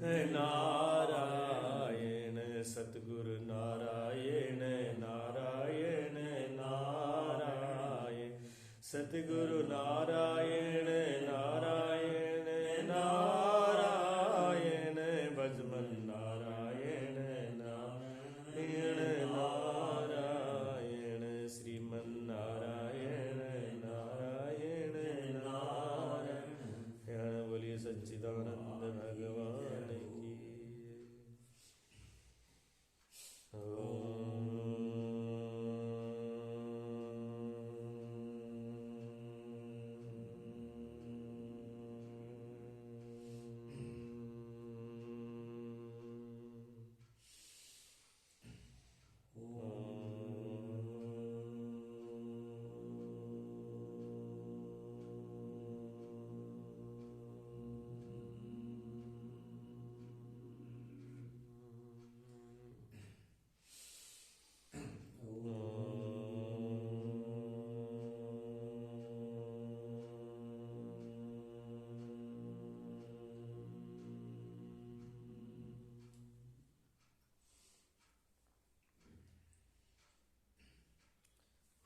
नारायण सतगुरु नारायण नारायण नारायण सतगुरु नारायण नारायण नारायण भजमन नारायण नारायण नारायण श्रीमन नारायण नारायण नारायण बोलिए सच्चिदानंद भगवान की।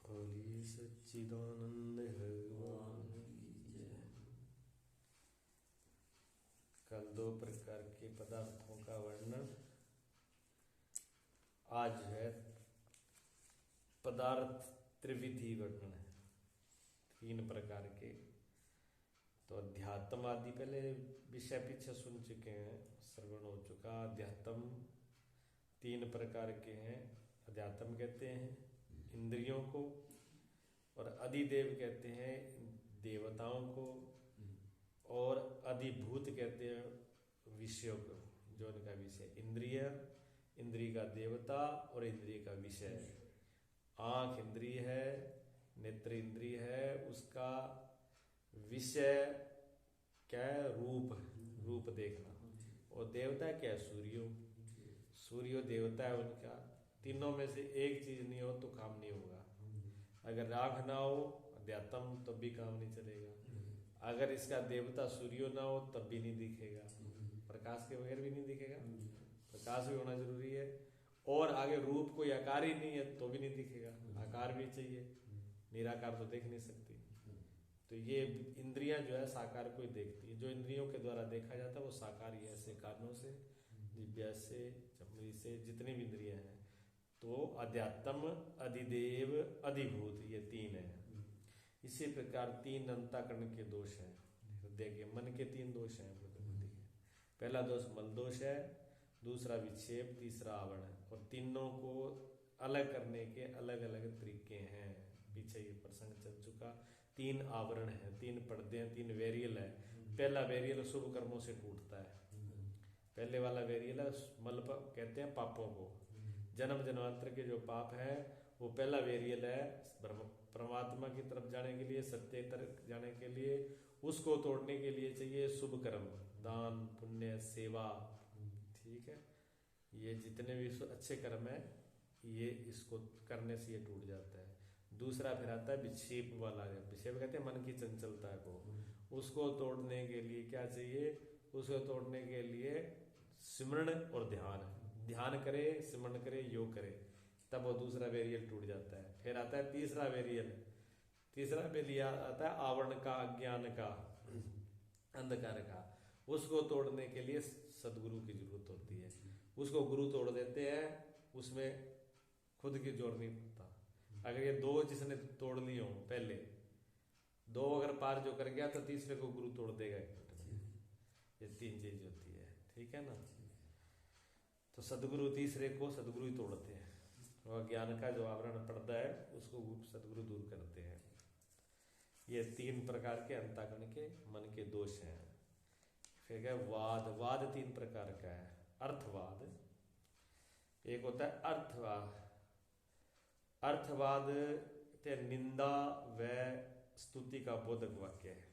बोलिए सच्चिदानंद भगवान की जय। कल दो प्रकार के पदार्थों का वर्णन, आज है पदार्थ त्रिविधि वर्णन है, तीन प्रकार के। तो अध्यात्म आदि पहले विषय पीछे सुन चुके हैं, श्रवण हो चुका। अध्यात्म तीन प्रकार के हैं। अध्यात्म कहते हैं इंद्रियों को, और अधिदेव कहते हैं देवताओं को, और अधिभूत कहते हैं विषयों को, जो उनका विषय। इंद्रिय, इंद्रिय का देवता और इंद्रिय का विषय। आंख इंद्रिय है, नेत्र इंद्रिय है, उसका विषय क्या है? रूप, रूप देखना। और देवता क्या है? सूर्यो, सूर्यो देवता है उनका। तीनों में से एक चीज नहीं हो तो काम नहीं होगा। अगर राग ना हो अध्यात्म तब भी काम नहीं चलेगा। अगर इसका देवता सूर्यो ना हो तब भी नहीं दिखेगा। प्रकाश के बगैर भी नहीं दिखेगा, प्रकाश भी होना जरूरी है। और आगे रूप कोई आकार ही नहीं है तो भी नहीं दिखेगा, आकार भी चाहिए, निराकार तो देख नहीं सकती। तो ये इंद्रियां जो है साकार को ही देखती है। जो इंद्रियों के द्वारा देखा जाता है वो साकार ही है, ऐसे कानों से, जिह्वा से, चमड़ी से, जितनी भी इंद्रियां हैं। तो अध्यात्म, अधिदेव, अधिभूत, ये तीन है। इसी प्रकार तीन अंतःकरण के दोष हैं, हृदय के, मन के तीन दोष हैं प्रकृति के। पहला दोष मल दोष है, दूसरा विक्षेप, तीसरा आवरण। और तीनों को अलग करने के अलग अलग तरीके हैं, पीछे ये प्रसंग चल चुका। तीन आवरण है, तीन पर्दे हैं, तीन वेरियल है। पहला वेरियल शुभ कर्मों से टूटता है। पहले वाला वेरियल है मल, कहते हैं पापों को। जन्म जन्मांतर के जो पाप है वो पहला वेरियल है परमात्मा की तरफ जाने के लिए, सत्य तरफ जाने के लिए। उसको तोड़ने के लिए चाहिए शुभ कर्म, दान पुण्य सेवा, ठीक है। ये जितने भी अच्छे कर्म है ये इसको करने से ये टूट जाता है। दूसरा फिर आता है विक्षेप वाला। विक्षेप कहते हैं मन की चंचलता को। उसको तोड़ने के लिए क्या चाहिए? उसको तोड़ने के लिए सिमरण और ध्यान। ध्यान करे, सिमरण करे, योग करे, तब वो दूसरा वेरियल टूट जाता है। फिर आता है तीसरा वेरियल। तीसरा वेरियल आता है आवरण का, अज्ञान का, अंधकार का। उसको तोड़ने के लिए सदगुरु की जरूरत होती है। उसको गुरु तोड़ देते हैं, उसमें खुद की जोर नहीं पड़ता। अगर ये दो जिसने तोड़ लिए हो पहले, दो अगर पार जो कर गया तो तीसरे को गुरु तोड़ देगा। ये तीन चीज होती है, ठीक है ना। तो सदगुरु तीसरे को सदगुरु ही तोड़ते हैं। और ज्ञान का जो आवरण पर्दा है उसको सदगुरु दूर करते हैं। ये तीन प्रकार के अंतःकरण के मन के दोष हैं। फिर क्या? वाद। वाद तीन प्रकार का है। अर्थवाद, एक होता है अर्थवाद। अर्थवाद निंदा व स्तुति का बोधक वाक्य है।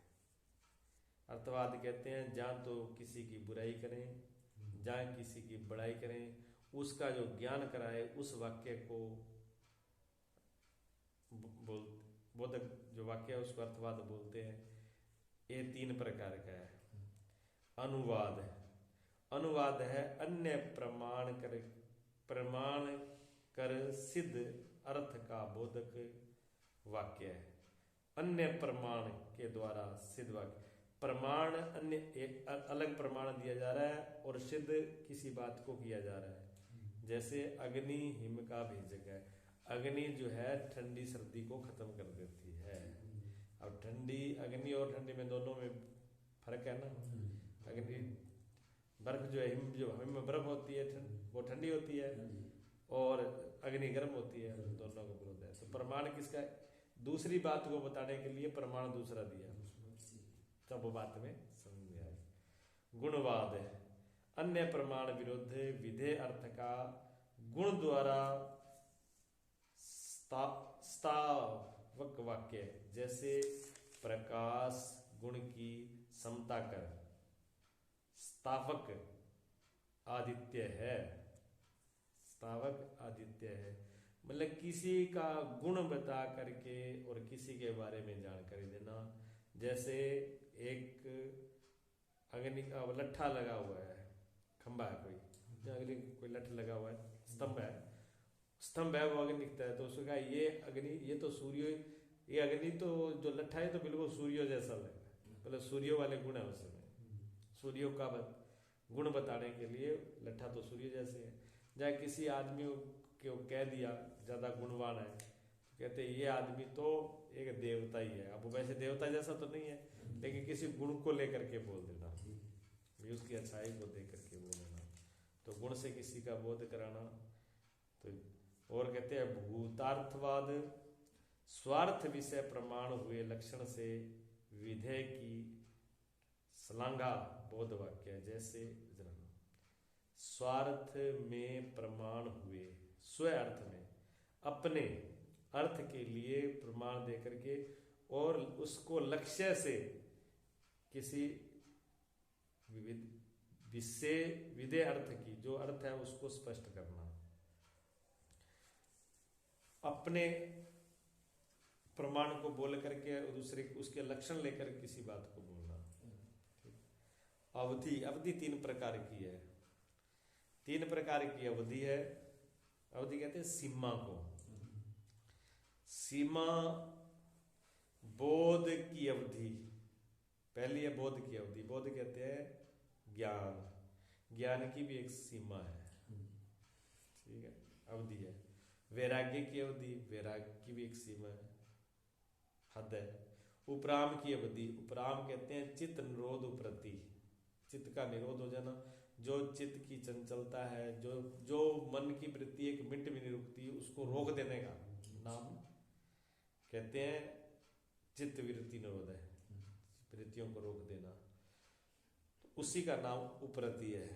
अर्थवाद कहते हैं जहां तो किसी की बुराई करें, जहां किसी की बड़ाई करें, उसका जो ज्ञान कराए उस वाक्य को बोधक जो वाक्य है उसको अर्थवाद बोलते हैं। ये तीन प्रकार का है। अनुवाद। अनुवाद है अन्य प्रमाण कर सिद्ध अर्थ का बोधक वाक्य है। अन्य प्रमाण के द्वारा सिद्ध वाक्य, प्रमाण अन्य एक अलग प्रमाण दिया जा रहा है और सिद्ध किसी बात को किया जा रहा है। जैसे अग्नि हिम का भेजक है। अग्नि जो है ठंडी सर्दी को खत्म कर देती है। अब ठंडी अग्नि और ठंडी में दोनों में फर्क है ना। अग्नि बर्फ जो है, हिम में बर्फ होती है, वो ठंडी होती है, और अग्नि गर्म होती है, दोनों को विरोध है। तो प्रमाण किसका है? दूसरी बात को बताने के लिए प्रमाण दूसरा दिया, तब वो बात में समझ में आए। गुणवाद है अन्य प्रमाण विरुद्ध विधेय अर्थ का गुण द्वारा स्थावक वाक्य, जैसे प्रकाश गुण की समता कर, स्थावक आदित्य है। स्थावक आदित्य है मतलब किसी का गुण बता करके और किसी के बारे में जानकारी देना। जैसे एक अग्नि का लट्ठा लगा हुआ है, खंबा है कोई, अग्नि कोई लठ लगा हुआ है, स्तंभ है, वो अग्नि दिखता है, तो उसको कहा ये अग्नि, ये तो सूर्य, ये अग्नि तो जो लट्ठा है तो बिल्कुल सूर्य जैसा लग रहा है, मतलब सूर्य वाले गुण है उसमें। सूर्य का गुण बताने के लिए लट्ठा तो सूर्य जैसे है। जहाँ किसी आदमी को कह दिया ज्यादा गुणवान है, तो कहते ये आदमी तो एक देवता ही है। अब वैसे देवता जैसा तो नहीं है, लेकिन किसी गुण को लेकर के बोल देना, उसकी अच्छाई को देख करके बोलना, तो गुण से किसी का बोध कराना। तो और कहते हैं भूतार्थवाद, स्वार्थ विषय प्रमाण हुए लक्षण से विधेय की श्लाघा बोध वाक्य, जैसे स्वार्थ में प्रमाण हुए, स्व अर्थ में अपने अर्थ के लिए प्रमाण देकर के, और उसको लक्ष्य से किसी विषय विधेय अर्थ की जो अर्थ है उसको स्पष्ट करना। अपने प्रमाण को बोल करके दूसरे उसके लक्षण लेकर किसी बात को बोलना। अवधि, अवधि तीन प्रकार की है। तीन प्रकार की अवधि है। अवधि कहते हैं सीमा को। सीमा बोध की अवधि, पहली है बोध की अवधि। बोध कहते हैं ज्ञान, ज्ञान की भी एक सीमा है, ठीक है, अवधि है। वैराग्य की अवधि, वैराग्य की भी एक सीमा है, हद है। उपराम की अवधि, उपराम कहते हैं चित्त निरोध उपरति, चित्त का निरोध हो जाना, जो चित्त की चंचलता है, जो मन की वृत्ति एक मिनट भी नहीं रुकती, उसको रोक देने का नाम कहते हैं चित्त वृत्ति निरोध है, वृत्तियों को रोक देना, तो उसी का नाम उपरति है।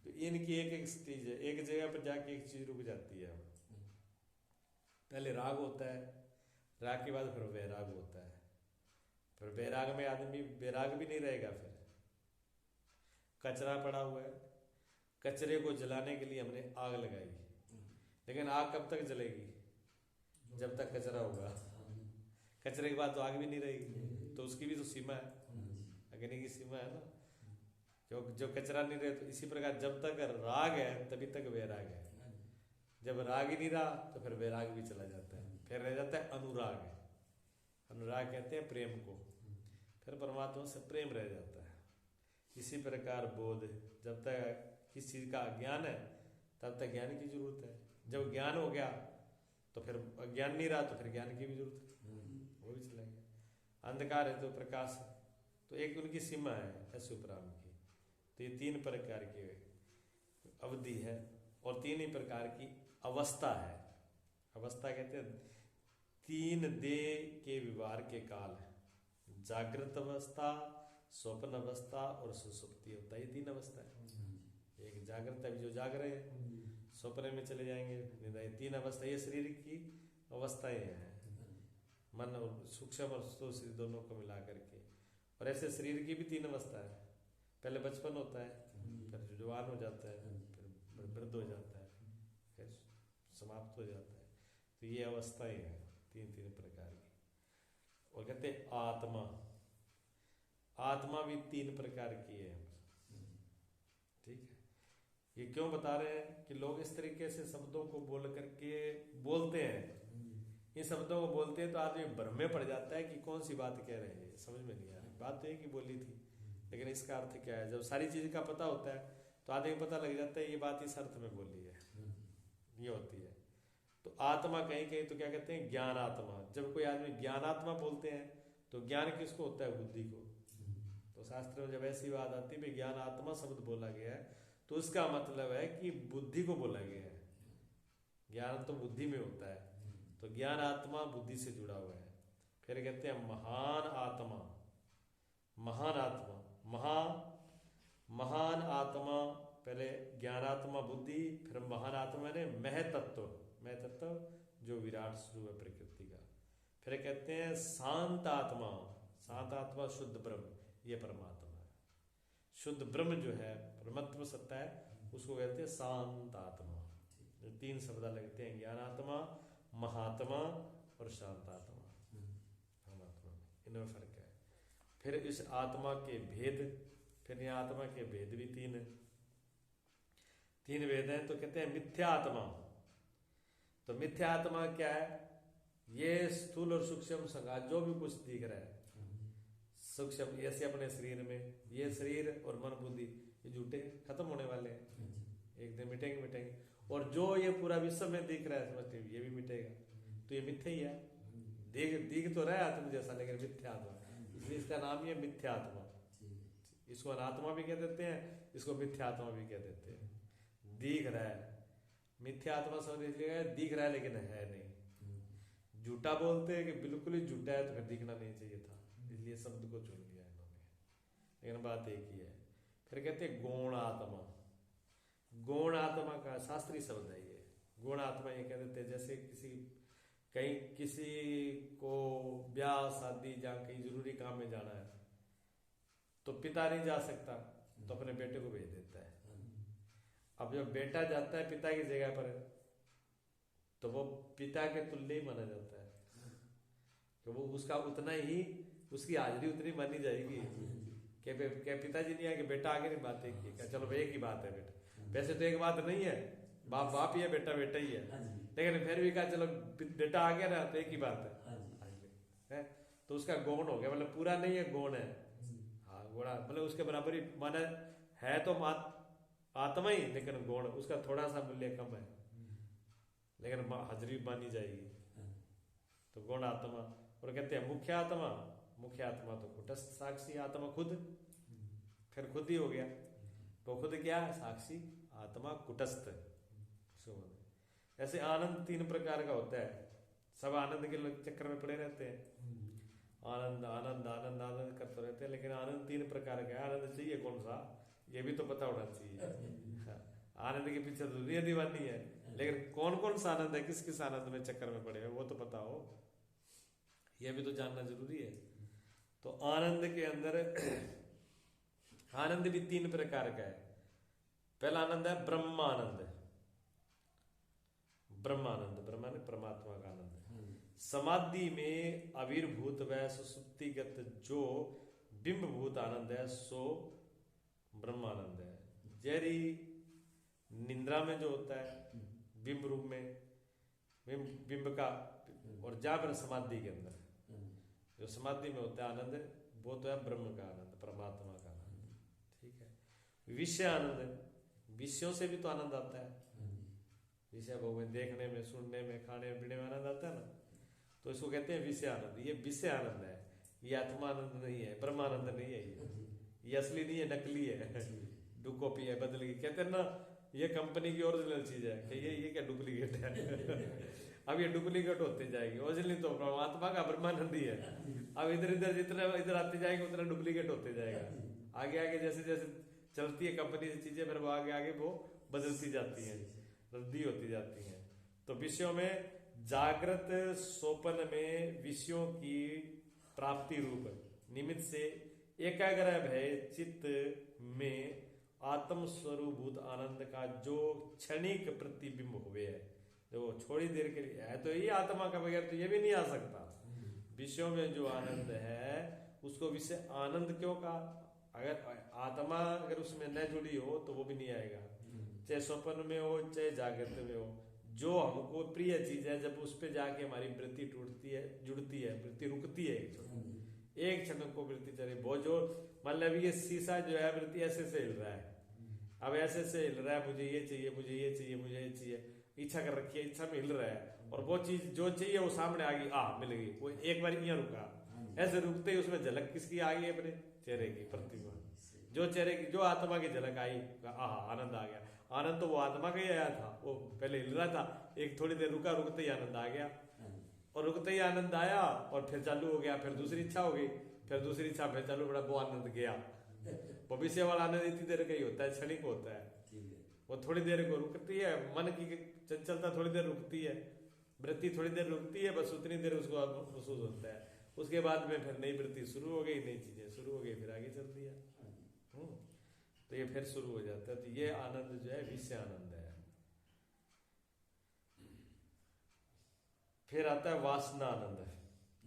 तो इनकी एक एक चीज है, एक जगह पर जाके एक चीज रुक जाती है। पहले राग होता है, राग के बाद फिर वैराग होता है, फिर वैराग में आदमी वैराग भी नहीं रहेगा। फिर कचरा पड़ा हुआ है, कचरे को जलाने के लिए हमने आग लगाई, लेकिन आग कब तक जलेगी? जब तक कचरा होगा। कचरे के बाद तो आग भी नहीं रहेगी, तो उसकी भी तो सीमा है, अग्नि की सीमा है ना। जो कचरा नहीं रहे, तो इसी प्रकार जब तक राग है तभी तक वैराग है। जब राग ही नहीं रहा तो फिर वैराग भी चला जाता है, फिर रह जाता है अनुराग। अनुराग कहते हैं प्रेम को, फिर परमात्मा से प्रेम रह जाता है। इसी प्रकार बोध, जब तक किस चीज का ज्ञान है तब तक ज्ञान की जरूरत है। जब ज्ञान हो गया तो फिर ज्ञान नहीं रहा, तो फिर ज्ञान की भी जरूरत है, वो भी चला गया। अंधकार है तो प्रकाश है, तो एक उनकी सीमा है ऐसे उपराम की। तो ये तीन प्रकार की अवधि है और तीन ही प्रकार की अवस्था है। अवस्था कहते हैं तीन देह के व्यवहार के काल है, जागृत अवस्था, स्वप्न अवस्था और सुसुप्ति अवस्था। ये तीन अवस्था है। एक जागृत, अभी जो जाग रहे हैं, स्वप्न में चले जाएंगे, निद्रा। ये तीन अवस्था, ये शरीर की अवस्थाएं हैं, मन और सूक्ष्म और स्थूल दोनों को मिला करके। और ऐसे शरीर की भी तीन अवस्था है। पहले बचपन होता है, फिर जवान हो जाता है, फिर वृद्ध हो जाता है, फिर समाप्त हो जाता है। तो ये अवस्थाएं हैं तीन तीन प्रकार की। और कहते हैं आत्मा, आत्मा भी तीन प्रकार की है, ठीक है। ये क्यों बता रहे हैं कि लोग इस तरीके से शब्दों को बोल करके बोलते हैं, इन शब्दों को बोलते हैं तो आदमी भ्रम में पड़ जाता है कि कौन सी बात कह रहे हैं, समझ में नहीं आ रही। बात तो एक ही बोली थी, लेकिन इसका अर्थ क्या है। जब सारी चीज का पता होता है तो आदमी को पता लग जाता है ये बात इस अर्थ में बोली है, ये होती है। तो आत्मा कहीं कहीं तो क्या कहते हैं, ज्ञान आत्मा। जब कोई आदमी ज्ञान आत्मा बोलते हैं तो ज्ञान किसको होता है, बुद्धि को। तो शास्त्र में जब ऐसी बात आती है ज्ञान आत्मा शब्द बोला गया है तो उसका मतलब है कि बुद्धि को बोला गया है। ज्ञान तो बुद्धि में होता है, तो ज्ञान आत्मा बुद्धि से जुड़ा हुआ है। फिर कहते हैं महान आत्मा, महान आत्मा, महान आत्मा, पहले ज्ञानात्मा बुद्धि, फिर महान आत्मा ने महतत्व, महतत्व जो विराट स्वरूप है प्रकृति का। फिर कहते हैं शांत आत्मा, शांत आत्मा शुद्ध ब्रह्म, ये परमात्मा है। शुद्ध ब्रह्म जो है परमात्मा सत्ता है, उसको कहते हैं शांत आत्मा। तीन शब्द लगते हैं, ज्ञानात्मा, महात्मा और शांत आत्मा। परमात्मा इनमें फर्क है। फिर इस आत्मा के भेद, फिर यहाँ आत्मा के भेद भी तीन भेद हैं। तो कहते हैं मिथ्या आत्मा। तो मिथ्या आत्मा क्या है, ये स्थूल और सूक्ष्म संघात जो भी कुछ दिख रहा है, सूक्ष्म ऐसे अपने शरीर में, ये शरीर और मन बुद्धि ये झूठे खत्म होने वाले हैं, एक दिन मिटेंगे। और जो ये पूरा विश्व में दिख रहा है समझते ये भी मिटेगा, तो ये मिथ्या ही है। दिख तो रहा है आत्मा जैसा, लेकिन मिथ्या आत्मा, इसलिए इसका नाम ही है मिथ्या आत्मा। इसको अनात्मा भी कह देते हैं, इसको मिथ्या आत्मा भी कह देते हैं। दिख रहा है, मिथ्या आत्मा समझ लीजिएगा, दिख रहा है लेकिन है नहीं। झूठा बोलते हैं कि बिल्कुल ही झूठा है तो फिर दिखना नहीं चाहिए था, इसलिए शब्द को चुन लिया इन्होंने, लेकिन बात एक ही है। फिर कहते हैं गौण आत्मा। गौण आत्मा का शास्त्रीय शब्द है ये। गौण आत्मा ये कह देते हैं जैसे किसी को ब्याह शादी जहाँ कहीं जरूरी काम में जाना है तो पिता नहीं जा सकता तो अपने बेटे को भेज देता है। अब जब बेटा जाता है पिता की जगह पर तो वो पिता के तुल्य ही माना जाता है, कि वो उसका उतना ही, उसकी हाजिरी उतनी मानी जाएगी कि पिताजी नहीं आके बेटा आगे नहीं, बात एक ही, चलो एक ही बात है बेटा। वैसे तो एक बात नहीं है, बाप बाप ही है, बेटा बेटा ही है, लेकिन फिर भी कहा चलो बेटा आ गया ना तो एक ही बात है। तो उसका गौण हो गया, मतलब पूरा नहीं है, गौण है। हाँ गौड़ा मतलब उसके बराबर ही माना है, तो आत्मा ही, लेकिन गौण उसका थोड़ा सा मूल्य कम है, लेकिन हाजिरी मानी जाएगी। तो गौण आत्मा। और कहते हैं मुख्य आत्मा। मुख्य आत्मा तो कुटस्थ साक्षी आत्मा, खुद, फिर खुद ही हो गया। तो खुद क्या है, साक्षी आत्मा कुटस्थ। ऐसे आनंद तीन प्रकार का होता है, सब आनंद के चक्कर में पड़े रहते हैं, आनंद आनंद आनंद आनंद करते रहते हैं, लेकिन आनंद तीन प्रकार का है। आनंद चाहिए कौन सा, ये भी तो पता होना चाहिए। आनंद के पीछे दुनिया दीवानी है, लेकिन कौन कौन सा आनंद है, किस किस आनंद में चक्कर में पड़े हैं वो तो पता हो, यह भी तो जानना जरूरी है। तो आनंद के अंदर आनंद भी तीन प्रकार का है। पहला आनंद है ब्रह्मानंद। ब्रह्मानंद, ब्रह्मा ने परमात्मा का आनंद है। समाधि में आविर्भूत व सुसुप्तिगत जो बिंबभूत आनंद है सो ब्रह्मानंद है। जैरी निंद्रा में जो होता है बिंब रूप में, बिंब का, और जागर समाधि के अंदर जो समाधि में होता है आनंद, वो तो है ब्रह्म का आनंद, परमात्मा का आनंद। ठीक है। विषय आनंद, विषयों से भी तो आनंद आता है। विषय भगवान देखने में, सुनने में, खाने पीने में आनंद आता है ना, तो इसको कहते हैं विषय आनंद। ये विषय आनंद है, ये आत्मा आनंद नहीं है, ब्रह्मानंद नहीं है, ये असली नहीं है, नकली है, डू कॉपी है, बदली। कहते हैं ना ये कंपनी की ओरिजिनल चीज है, कि ये क्या डुप्लीकेट है। अब ये डुप्लीकेट होते जाएगी, ओरिजिनल तो परमात्मा का ब्रह्मानंद ही है। अब इधर इधर जितना इधर आते जाएंगे उतना डुप्लीकेट होते जाएगा। आगे आगे जैसे जैसे चलती है कंपनी से चीजें, फिर वो आगे आगे वो बदलती जाती हैं, रद्दी होती जाती हैं। तो विषयों में जागृत सोपन में विषयों की प्राप्ति रूप निमित्त से एकाग्र भय चित्त में आत्म स्वरूभूत आनंद का जो क्षणिक प्रतिबिंब हुए है, जो थोड़ी देर के लिए है, तो ये आत्मा का बगैर तो ये भी नहीं आ सकता। विषयों में जो आनंद है उसको विषय आनंद क्यों कहा? अगर आत्मा अगर उसमें न जुड़ी हो तो वो भी नहीं आएगा, चाहे स्वप्न में हो चाहे जागृत में हो, जो हमको प्रिय चीज है जब उस पे जाके हमारी वृत्ति टूटती है, जुड़ती है, वृत्ति रुकती है एक क्षण को वृत्ति चले बहुत जो, मतलब ये शीशा जो है वृत्ति ऐसे से हिल रहा है, अब ऐसे से हिल रहा है, मुझे ये चाहिए, मुझे ये चाहिए, मुझे ये चाहिए, इच्छा कर रखी है, इच्छा में हिल रहा है, और वो चीज जो चाहिए वो सामने आ गई, मिल गई, वो एक बार यहाँ रुका, ऐसे रुकते ही उसमें झलक किसकी आ गई? अपने चेहरे की, प्रतिमा, जो चेहरे की, जो आत्मा की झलक आई, आनंद आ गया। आनंद तो वो आत्मा का ही आया था, वो पहले हिल रहा था, एक थोड़ी देर रुका, रुकते ही आनंद आ गया, और रुकते ही आनंद आया और फिर चालू हो गया, फिर दूसरी इच्छा हो गई, फिर दूसरी इच्छा, फिर चालू बड़ा, वो आनंद गया। भविष्य वाला आनंद इतनी देर का ही होता है, क्षणिक होता है, वो थोड़ी देर को रुकती है, मन की चंचलता थोड़ी देर रुकती है, वृत्ति थोड़ी देर रुकती है, बस उतनी देर उसको महसूस होता है, उसके बाद में फिर नई वृत्ति शुरू हो गई, नई चीजें शुरू हो गई, फिर आगे चल दिया, तो ये फिर शुरू हो जाता है। तो ये आनंद जो है विषय आनंद है। फिर आता है वासना आनंद।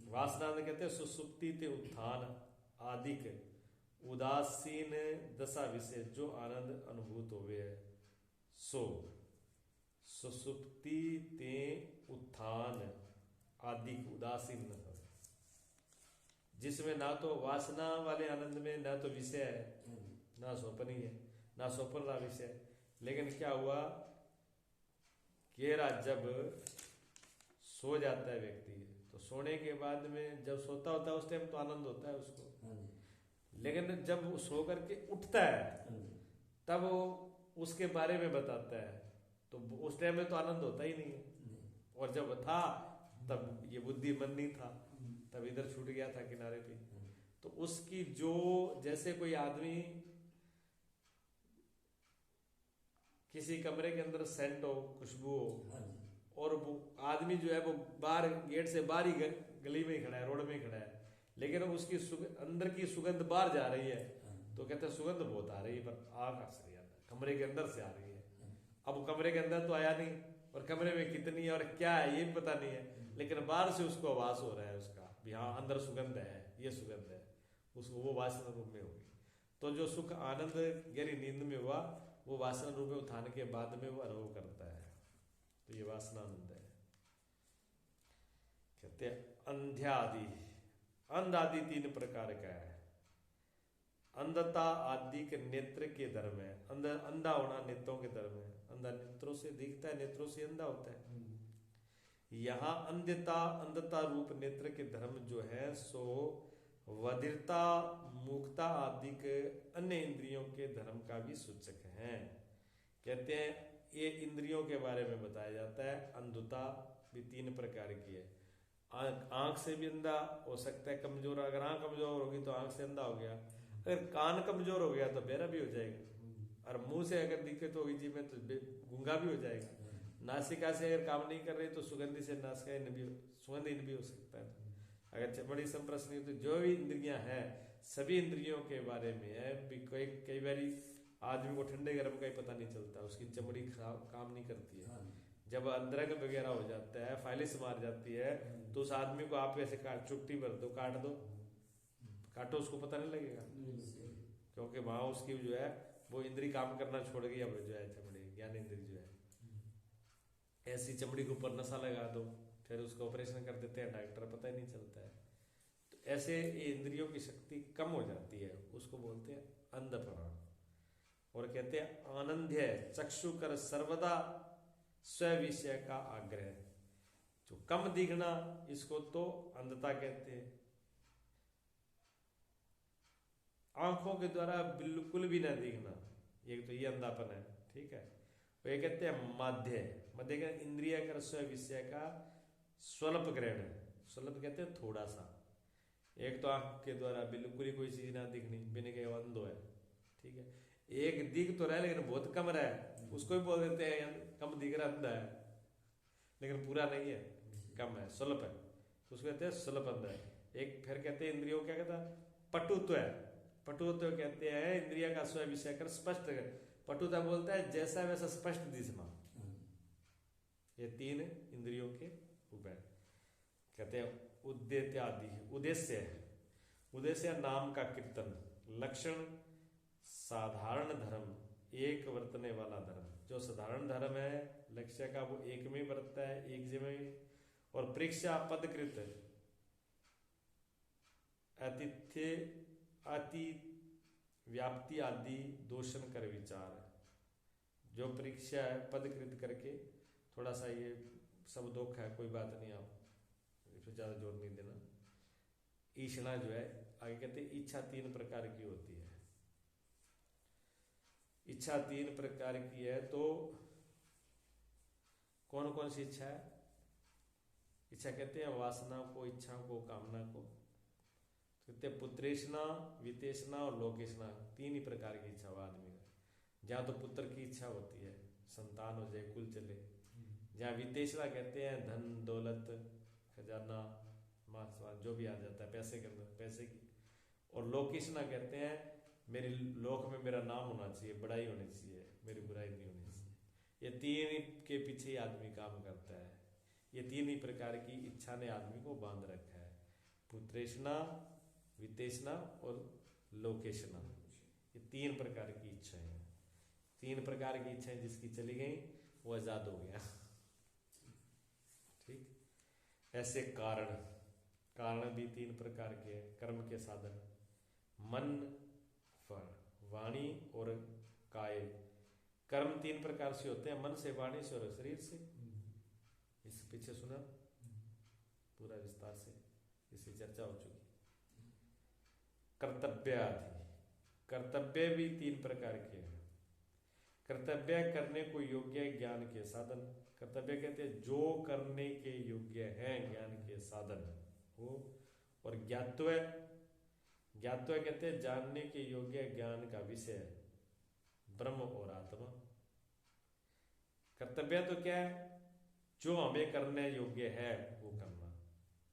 वासना आनंद कहते हैं सुसुप्ति ते उत्थान आदिक उदासीन दशा विषय जो आनंद अनुभूत होवे है, सो सुसुप्ति ते उत्थान आदिक उदासीन, जिसमें ना तो वासना वाले आनंद में ना तो विषय है, ना स्वप्न ही है, ना स्वप्न ना विषय। लेकिन क्या हुआ कि जब सो जाता है व्यक्ति, तो सोने के बाद में जब सोता होता है उस टाइम तो आनंद होता है उसको, लेकिन जब वो सो करके उठता है तब वो उसके बारे में बताता है, तो उस टाइम में तो आनंद होता ही नहीं है, और जब था तब ये बुद्धि मन नहीं था, तब इधर छूट गया था किनारे पे। तो उसकी जो, जैसे कोई आदमी किसी कमरे के अंदर सेंट हो, खुशबू हो, और वो आदमी जो है वो बाहर गेट से बाहर ही गली में ही खड़ा है, रोड में ही खड़ा है, लेकिन उसकी अंदर की सुगंध बाहर जा रही है, तो कहते हैं सुगंध बहुत आ रही है, पर कहाँ से आ रही है? कमरे के अंदर से आ रही है। अब कमरे के अंदर तो आया नहीं, और कमरे में कितनी और क्या है ये भी पता नहीं है, लेकिन बाहर से उसको आवाज हो रहा है उसका भी हाँ अंदर सुगंध है, ये सुगंध है, उसको वो वासना रूप में होगी। तो जो सुख आनंद गहरी नींद में हुआ वो वासना रूप में उत्थान के बाद में वो अनुभव करता है, तो ये वासना आनंद है। कहते हैं अंध्यादि, अंध आदि 3 प्रकार का है। अंधता आदि के नेत्र के धर्म है, अंधा होना नेत्रों के धर्म है, अंधा नेत्रों से दिखता है, नेत्रों से अंधा होता है। यहाँ अंधता रूप नेत्र के धर्म जो है सो वधिरता मूकता आदि के अन्य इंद्रियों के धर्म का भी सूचक है। कहते हैं ये इंद्रियों के बारे में बताया जाता है। अंधता भी 3 प्रकार की है। आंख से भी अंधा हो सकता है, कमजोर, अगर आंख कमजोर होगी तो आंख से अंधा हो गया, अगर कान कमजोर हो गया तो बहरा भी हो जाएगा, और मुंह से अगर दिक्कत होगी जी में तो गूंगा भी हो जाएगा, नासिका से अगर काम नहीं कर रही तो सुगंधी से नासिका सुगंधहीन भी हो सकता है, अगर चमड़ी संप्रश्न तो जो भी इंद्रियां हैं सभी इंद्रियों के बारे में है। कई बारी आदमी को ठंडे गर्म का ही पता नहीं चलता, उसकी चमड़ी काम नहीं करती है, जब अदरक वगैरह हो जाता है, फाइलिस मार जाती है, तो उस आदमी को आप ऐसे चुट्टी भर दो, काट दो, काटो, उसको पता नहीं लगेगा, क्योंकि वहां उसकी जो है वो इंद्री काम करना छोड़ गई। अब जो है चमड़ी ज्ञान इंद्री जो है, ऐसी चमड़ी के ऊपर नशा लगा दो, फिर उसका ऑपरेशन कर देते हैं डॉक्टर, पता ही नहीं चलता है। तो ऐसे ये इंद्रियों की शक्ति कम हो जाती है, उसको बोलते हैं अंधपना। और कहते हैं आनंद्य चक्षु कर सर्वदा स्व विषय का आग्रह, जो कम दिखना इसको तो अंधता कहते हैं। आंखों के द्वारा बिल्कुल भी ना दिखना, ये तो ये अंधापन है, ठीक है। वो ये कहते हैं माध्य, मध्य का इंद्रिय कर स्व विषय का स्वल्प ग्रहण, स्वल्प कहते हैं थोड़ा सा। एक तो आंख के द्वारा बिल्कुल ही कोई चीज ना दिखनी, बिना के अंधो है, ठीक है। एक दिख तो रहा है लेकिन बहुत कम रहा है, उसको भी बोल देते हैं कम दिख रहा, अंधा है, लेकिन पूरा नहीं है, कम है, स्वल्प है, तो उसको कहते हैं स्वल्प अंधा है। एक फिर कहते हैं इंद्रियों क्या कहता है पटुत्व है, पटुत्व कहते हैं इंद्रिया का स्व विषय कर स्पष्ट, पटुता बोलता है जैसा वैसा स्पष्ट दिखना, ये 3 इंद्रियों के उपाय। कहते हैं उद्देश्य आदि, उद्देश्य है, उद्देश्य नाम का कीर्तन, लक्षण साधारण धर्म एक वर्तने वाला धर्म। जो साधारण धर्म है लक्ष्य का वो एक में वर्तता है, एक जगह। और परीक्षा पदकृत अतिथ्य अति व्याप्ति आदि दोषण कर विचार। जो परीक्षा है पदकृत करके, थोड़ा सा ये सब दुख है, कोई बात नहीं, आप इस पर ज्यादा जोर नहीं देना। ईषणा जो है, आगे कहते हैं इच्छा 3 प्रकार की होती है। इच्छा 3 प्रकार की है, तो कौन कौन सी इच्छा है? इच्छा कहते हैं वासना को, इच्छाओं को, कामना को। कहते हैं पुत्रेषणा, वित्तेषणा और लोकेषणा, 3 ही प्रकार की इच्छा हुआ आदमी का। जहाँ तो पुत्र की इच्छा होती है, संतान हो जाए, कुल चले। जहाँ वित्तेषणा कहते हैं धन दौलत खजाना मासवान जो भी आ जाता है पैसे के अंदर, पैसे की। और लोकेषणा कहते हैं मेरे लोक में मेरा नाम होना चाहिए, बड़ाई होनी चाहिए, मेरी बुराई नहीं होनी चाहिए। ये 3 के पीछे ही आदमी काम करता है। ये 3 ही प्रकार की इच्छा ने आदमी को बांध रखा है, पुत्रेषणा, वित्तेषणा और लोकेषणा। ये 3 प्रकार की इच्छाएं हैं। 3 प्रकार की इच्छाएं जिसकी चली गई वो आजाद हो गया। ठीक। ऐसे कारण भी 3 प्रकार के हैं। कर्म के साधन, मन, वाणी और काय। कर्म 3 प्रकार से होते हैं, मन से, वाणी से और शरीर से। इस पीछे सुना पूरा विस्तार से, इसकी चर्चा हो चुकी। कर्तव्य आदि, कर्तव्य भी 3 प्रकार के हैं। कर्तव्य करने को योग्य ज्ञान के साधन। कर्तव्य कहते हैं जो करने के योग्य हैं, ज्ञान के साधन वो। और ज्ञात्वय, ज्ञात्वय कहते हैं जानने के योग्य ज्ञान का विषय, ब्रह्म और आत्मा। कर्तव्य तो क्या है? जो हमें करने योग्य है वो करना,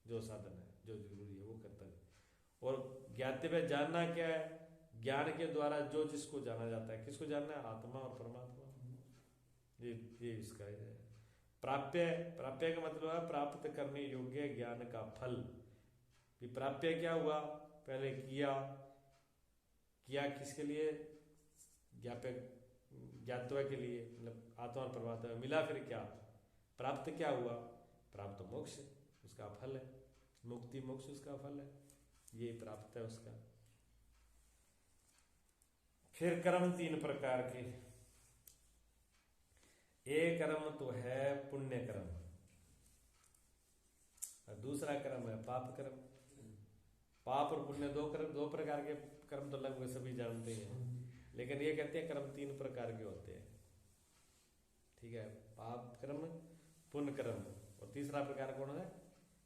जो साधन है, जो जरूरी है वो कर्तव्य। और ज्ञातव्य जानना क्या है? ज्ञान के द्वारा जो जिसको जाना जाता है। किसको जानना है? आत्मा और परमात्मा। ये इसका है। प्राप्य, प्राप्य का मतलब है प्राप्त करने योग्य ज्ञान का फल। प्राप्य क्या हुआ? पहले किया किसके लिए? ज्ञातव्य के लिए, मतलब आत्मा और परमात्मा मिला, फिर क्या प्राप्त? क्या हुआ? प्राप्त मोक्ष, उसका फल है। मुक्ति मोक्ष उसका फल है, ये प्राप्त है उसका। फिर कर्म 3 प्रकार के। एक कर्म तो है पुण्य कर्म, और दूसरा कर्म है पाप कर्म। पाप और पुण्य 2 प्रकार के कर्म तो लगभग सभी जानते हैं, लेकिन ये कहते हैं कर्म 3 प्रकार के होते हैं। ठीक है, पाप कर्म, पुण्य कर्म, और तीसरा प्रकार कौन है?